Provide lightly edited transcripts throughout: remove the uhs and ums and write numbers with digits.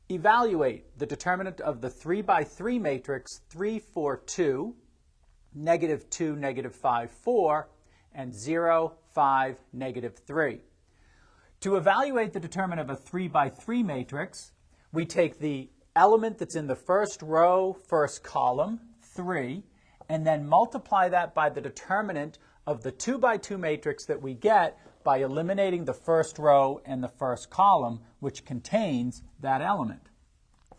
Evaluate the determinant of the 3 by 3 matrix 3, 4, 2, negative 2, negative 5, 4, and 0, 5, negative 3. To evaluate the determinant of a 3 by 3 matrix, we take the element that's in the first row, first column, 3, and then multiply that by the determinant of the 2 by 2 matrix that we get by eliminating the first row and the first column, which contains that element.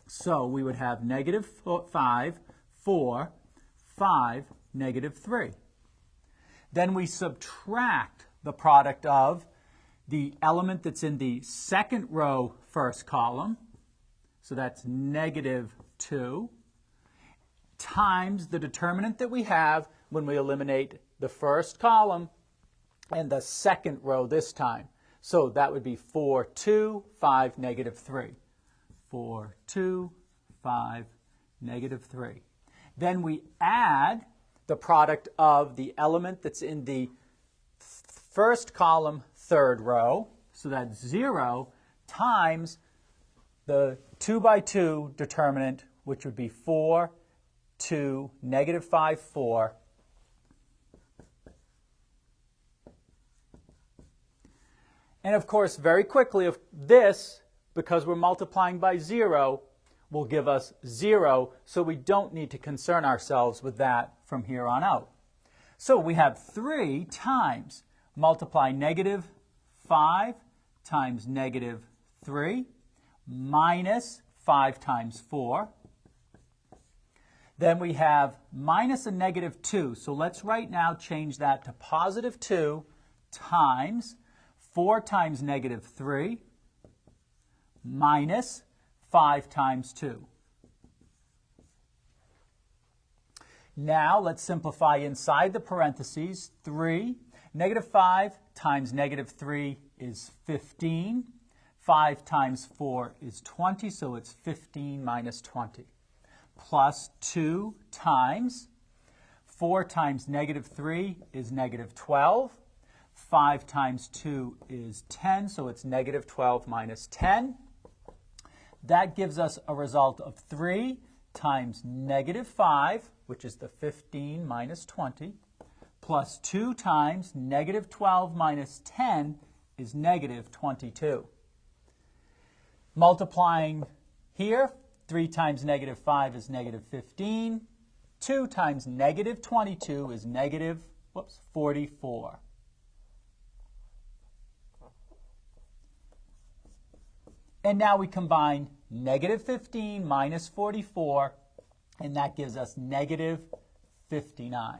So we would have negative 5, 4, 5, negative 3. Then we subtract the product of the element that's in the second row, first column, so that's negative 2, times the determinant that we have when we eliminate the first column and the second row this time. So that would be 4, 2, 5, negative 3. 4, 2, 5, negative 3. Then we add the product of the element that's in the first column, third row. So that's 0 times the 2 by 2 determinant, which would be 4, 2, negative 5, 4. And of course, very quickly, this, because we're multiplying by 0, will give us 0, so we don't need to concern ourselves with that from here on out. So we have 3 times multiply negative 5 times negative 3 minus 5 times 4. Then we have minus a negative 2, so let's right now change that to positive 2 times 4 times negative 3 minus 5 times 2. Now let's simplify inside the parentheses. 3, negative 5 times negative 3 is 15. 5 times 4 is 20, so it's 15 minus 20. Plus 2 times 4 times negative 3 is negative 12. 5 times 2 is 10, so it's negative 12 minus 10. That gives us a result of 3 times negative 5, which is the 15 minus 20, plus 2 times negative 12 minus 10 is negative 22. Multiplying here, 3 times negative 5 is negative 15. 2 times negative 22 is negative 44. And now we combine negative 15 minus 44, and that gives us negative 59.